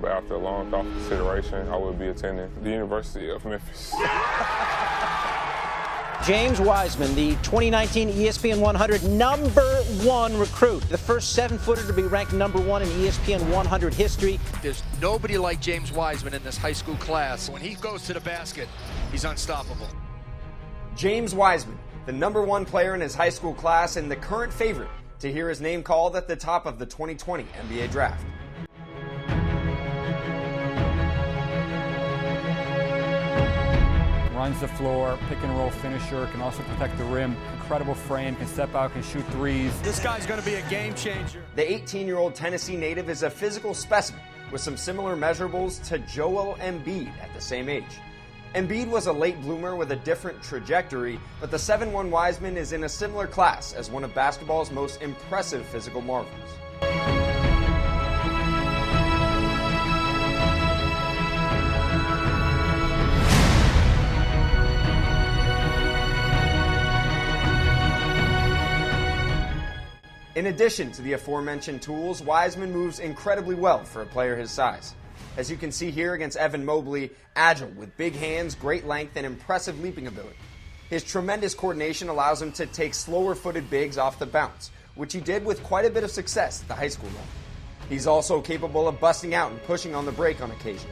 but after a long thought consideration, I would be attending the University of Memphis. James Wiseman, the 2019 ESPN 100 #1 recruit, the first 7-footer to be ranked #1 in ESPN 100 history. There's nobody like James Wiseman in this high school class. When he goes to the basket, he's unstoppable. James Wiseman, the #1 player in his high school class and the current favorite to hear his name called at the top of the 2020 NBA draft. Runs the floor, pick and roll finisher, can also protect the rim. Incredible frame, can step out, can shoot threes. This guy's going to be a game changer. The 18-year-old Tennessee native is a physical specimen with some similar measurables to Joel Embiid at the same age. Embiid was a late bloomer with a different trajectory, but the 7'1" Wiseman is in a similar class as one of basketball's most impressive physical marvels. In addition to the aforementioned tools, Wiseman moves incredibly well for a player his size. As you can see here against Evan Mobley, agile with big hands, great length, and impressive leaping ability. His tremendous coordination allows him to take slower-footed bigs off the bounce, which he did with quite a bit of success at the high school level. He's also capable of busting out and pushing on the break on occasion.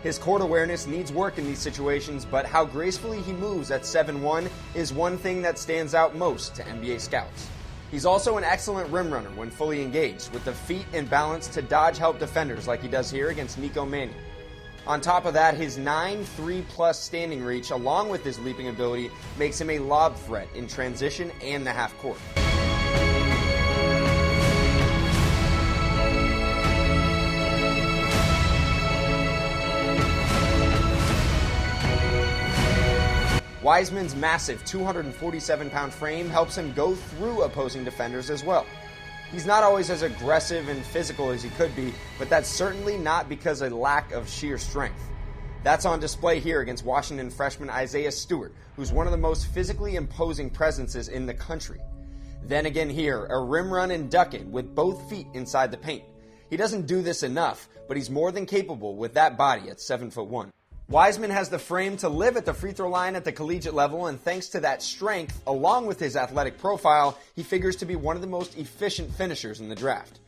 His court awareness needs work in these situations, but how gracefully he moves at 7'1" is one thing that stands out most to NBA scouts. He's also an excellent rim runner when fully engaged, with the feet and balance to dodge help defenders like he does here against Nico Mannion. On top of that, his 9'3+ standing reach, along with his leaping ability, makes him a lob threat in transition and the half court. Wiseman's massive 247-pound frame helps him go through opposing defenders as well. He's not always as aggressive and physical as he could be, but that's certainly not because of lack of sheer strength. That's on display here against Washington freshman Isaiah Stewart, who's one of the most physically imposing presences in the country. Then again here, a rim run and duck in with both feet inside the paint. He doesn't do this enough, but he's more than capable with that body at 7'1". Wiseman has the frame to live at the free throw line at the collegiate level, and thanks to that strength, along with his athletic profile, he figures to be one of the most efficient finishers in the draft.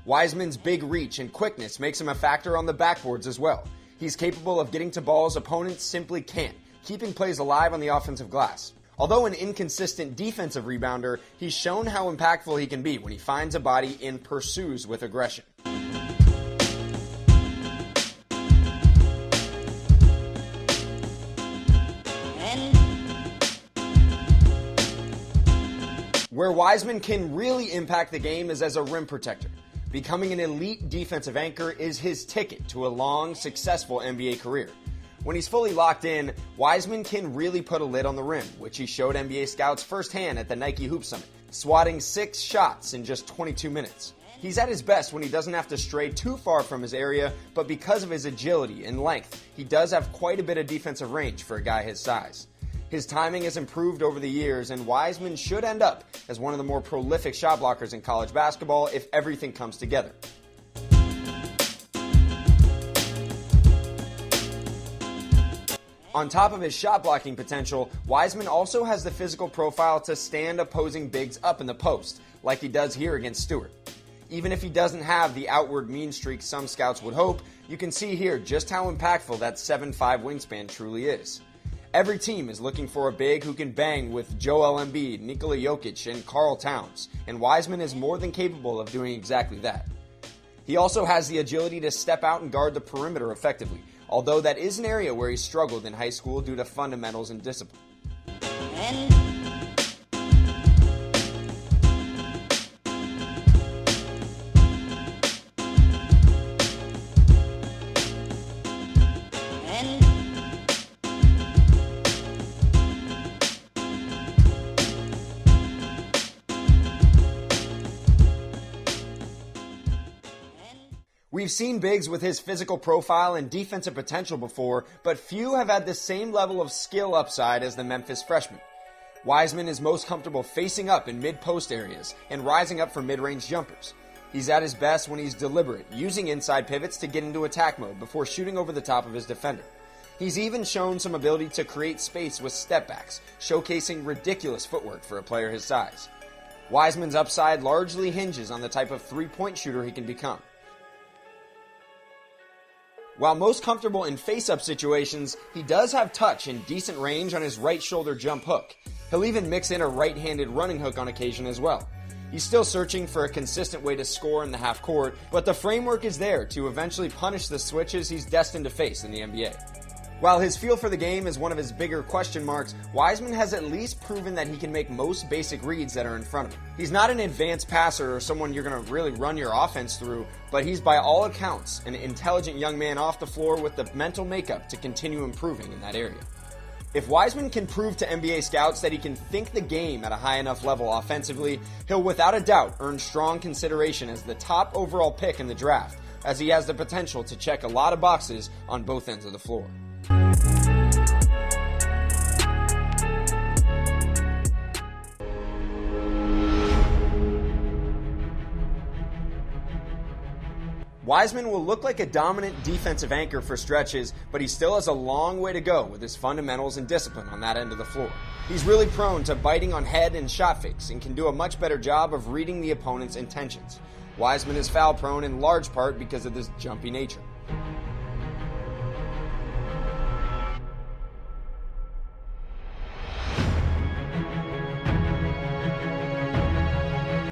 Wiseman's big reach and quickness makes him a factor on the backboards as well. He's capable of getting to balls opponents simply can't, keeping plays alive on the offensive glass. Although an inconsistent defensive rebounder, he's shown how impactful he can be when he finds a body and pursues with aggression. Where Wiseman can really impact the game is as a rim protector. Becoming an elite defensive anchor is his ticket to a long, successful NBA career. When he's fully locked in, Wiseman can really put a lid on the rim, which he showed NBA scouts firsthand at the Nike Hoop Summit, swatting 6 shots in just 22 minutes. He's at his best when he doesn't have to stray too far from his area, but because of his agility and length, he does have quite a bit of defensive range for a guy his size. His timing has improved over the years, and Wiseman should end up as one of the more prolific shot blockers in college basketball if everything comes together. On top of his shot blocking potential, Wiseman also has the physical profile to stand opposing bigs up in the post, like he does here against Stewart. Even if he doesn't have the outward mean streak some scouts would hope, you can see here just how impactful that 7'5" wingspan truly is. Every team is looking for a big who can bang with Joel Embiid, Nikola Jokic, and Karl Towns, and Wiseman is more than capable of doing exactly that. He also has the agility to step out and guard the perimeter effectively, although that is an area where he struggled in high school due to fundamentals and discipline. We've seen bigs with his physical profile and defensive potential before, but few have had the same level of skill upside as the Memphis freshman. Wiseman is most comfortable facing up in mid-post areas and rising up for mid-range jumpers. He's at his best when he's deliberate, using inside pivots to get into attack mode before shooting over the top of his defender. He's even shown some ability to create space with stepbacks, showcasing ridiculous footwork for a player his size. Wiseman's upside largely hinges on the type of three-point shooter he can become. While most comfortable in face-up situations, he does have touch and decent range on his right shoulder jump hook. He'll even mix in a right-handed running hook on occasion as well. He's still searching for a consistent way to score in the half court, but the framework is there to eventually punish the switches he's destined to face in the NBA. While his feel for the game is one of his bigger question marks, Wiseman has at least proven that he can make most basic reads that are in front of him. He's not an advanced passer or someone you're going to really run your offense through, but he's by all accounts an intelligent young man off the floor with the mental makeup to continue improving in that area. If Wiseman can prove to NBA scouts that he can think the game at a high enough level offensively, he'll without a doubt earn strong consideration as the top overall pick in the draft, as he has the potential to check a lot of boxes on both ends of the floor. Wiseman will look like a dominant defensive anchor for stretches, but he still has a long way to go with his fundamentals and discipline on that end of the floor. He's really prone to biting on head and shot fakes and can do a much better job of reading the opponent's intentions. Wiseman is foul prone in large part because of this jumpy nature.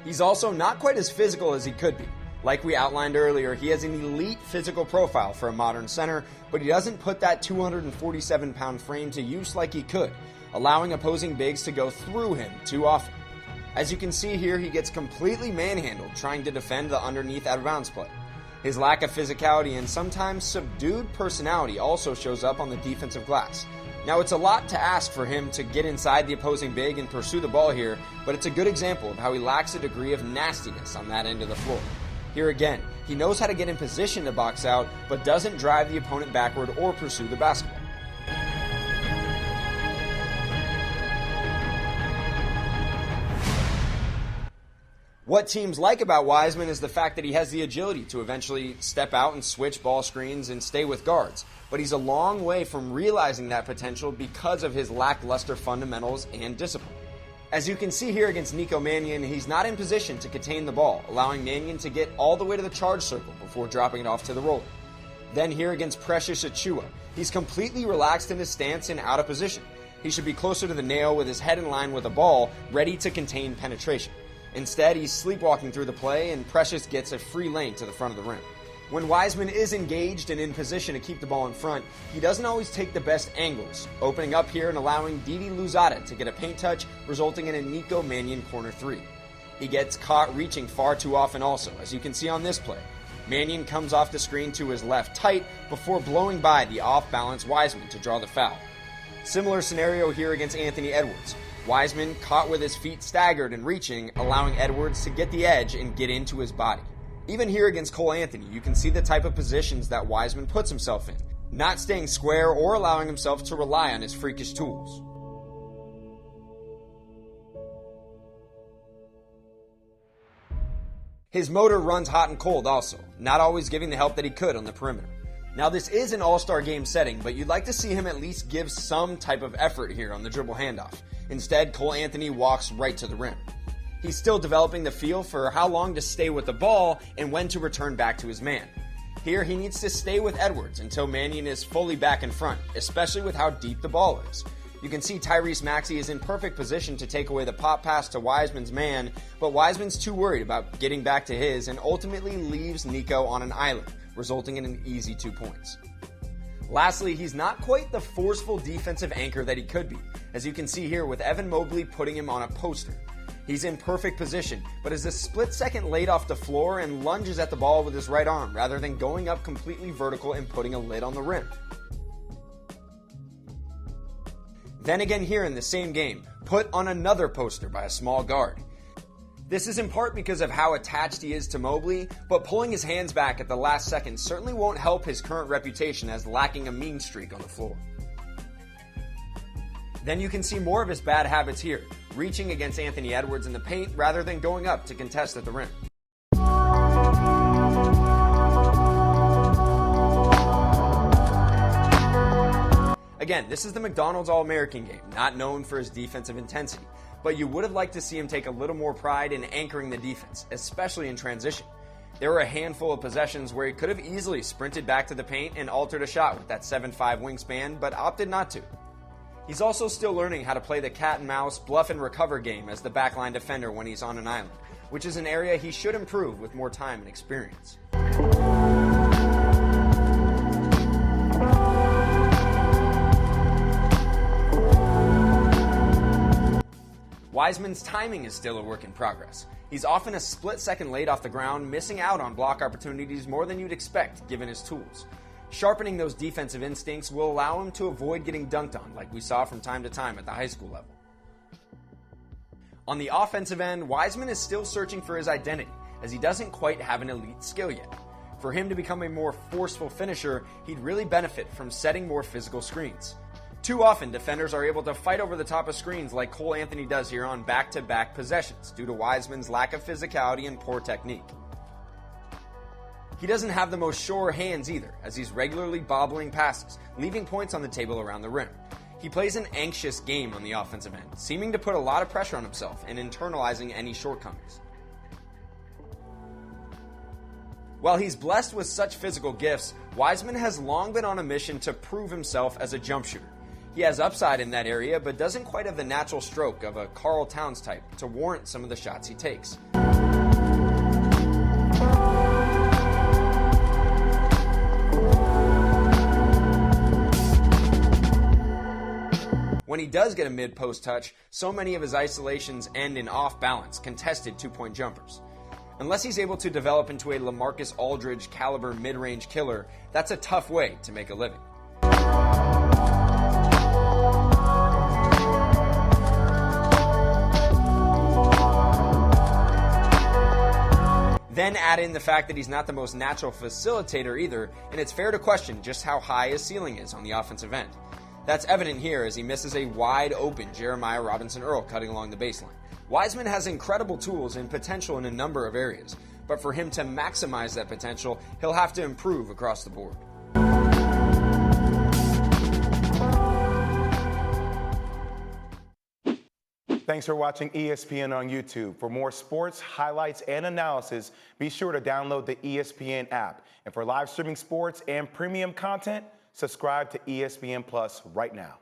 He's also not quite as physical as he could be. Like we outlined earlier, he has an elite physical profile for a modern center, but he doesn't put that 247-pound frame to use like he could, allowing opposing bigs to go through him too often. As you can see here, he gets completely manhandled trying to defend the underneath out-of-bounds play. His lack of physicality and sometimes subdued personality also shows up on the defensive glass. Now, it's a lot to ask for him to get inside the opposing big and pursue the ball here, but it's a good example of how he lacks a degree of nastiness on that end of the floor. Here again, he knows how to get in position to box out, but doesn't drive the opponent backward or pursue the basketball. What teams like about Wiseman is the fact that he has the agility to eventually step out and switch ball screens and stay with guards, but he's a long way from realizing that potential because of his lackluster fundamentals and discipline. As you can see here against Nico Mannion, he's not in position to contain the ball, allowing Mannion to get all the way to the charge circle before dropping it off to the roller. Then here against Precious Achiuwa, he's completely relaxed in his stance and out of position. He should be closer to the nail with his head in line with the ball, ready to contain penetration. Instead, he's sleepwalking through the play, and Precious gets a free lane to the front of the rim. When Wiseman is engaged and in position to keep the ball in front, he doesn't always take the best angles, opening up here and allowing Didi Louzada to get a paint touch, resulting in a Nico Mannion corner three. He gets caught reaching far too often also, as you can see on this play. Mannion comes off the screen to his left tight before blowing by the off-balance Wiseman to draw the foul. Similar scenario here against Anthony Edwards. Wiseman caught with his feet staggered and reaching, allowing Edwards to get the edge and get into his body. Even here against Cole Anthony, you can see the type of positions that Wiseman puts himself in, not staying square or allowing himself to rely on his freakish tools. His motor runs hot and cold also, not always giving the help that he could on the perimeter. Now, this is an all-star game setting, but you'd like to see him at least give some type of effort here on the dribble handoff. Instead, Cole Anthony walks right to the rim. He's still developing the feel for how long to stay with the ball and when to return back to his man. Here, he needs to stay with Edwards until Mannion is fully back in front, especially with how deep the ball is. You can see Tyrese Maxey is in perfect position to take away the pop pass to Wiseman's man, but Wiseman's too worried about getting back to his and ultimately leaves Nico on an island, resulting in an easy 2 points. Lastly, he's not quite the forceful defensive anchor that he could be, as you can see here with Evan Mobley putting him on a poster. He's in perfect position, but is a split second late off the floor and lunges at the ball with his right arm rather than going up completely vertical and putting a lid on the rim. Then again here in the same game, put on another poster by a small guard. This is in part because of how attached he is to Mobley, but pulling his hands back at the last second certainly won't help his current reputation as lacking a mean streak on the floor. Then you can see more of his bad habits here, reaching against Anthony Edwards in the paint rather than going up to contest at the rim. Again, this is the McDonald's All-American game, not known for his defensive intensity, but you would have liked to see him take a little more pride in anchoring the defense, especially in transition. There were a handful of possessions where he could have easily sprinted back to the paint and altered a shot with that 7'5" wingspan, but opted not to. He's also still learning how to play the cat and mouse, bluff and recover game as the backline defender when he's on an island, which is an area he should improve with more time and experience. Wiseman's timing is still a work in progress. He's often a split second late off the ground, missing out on block opportunities more than you'd expect given his tools. Sharpening those defensive instincts will allow him to avoid getting dunked on like we saw from time to time at the high school level. On the offensive end, Wiseman is still searching for his identity as he doesn't quite have an elite skill yet. For him to become a more forceful finisher, he'd really benefit from setting more physical screens. Too often, defenders are able to fight over the top of screens like Cole Anthony does here on back-to-back possessions due to Wiseman's lack of physicality and poor technique. He doesn't have the most sure hands either, as he's regularly bobbling passes, leaving points on the table around the rim. He plays an anxious game on the offensive end, seeming to put a lot of pressure on himself and internalizing any shortcomings. While he's blessed with such physical gifts, Wiseman has long been on a mission to prove himself as a jump shooter. He has upside in that area, but doesn't quite have the natural stroke of a Karl Towns type to warrant some of the shots he takes. When he does get a mid-post touch, so many of his isolations end in off-balance, contested two-point jumpers. Unless he's able to develop into a LaMarcus Aldridge caliber mid-range killer, that's a tough way to make a living. Then add in the fact that he's not the most natural facilitator either, and it's fair to question just how high his ceiling is on the offensive end. That's evident here as he misses a wide-open Jeremiah Robinson-Earl cutting along the baseline. Wiseman has incredible tools and potential in a number of areas, but for him to maximize that potential, he'll have to improve across the board. Thanks for watching ESPN on YouTube. For more sports, highlights, and analysis, be sure to download the ESPN app. And for live streaming sports and premium content, subscribe to ESPN Plus right now.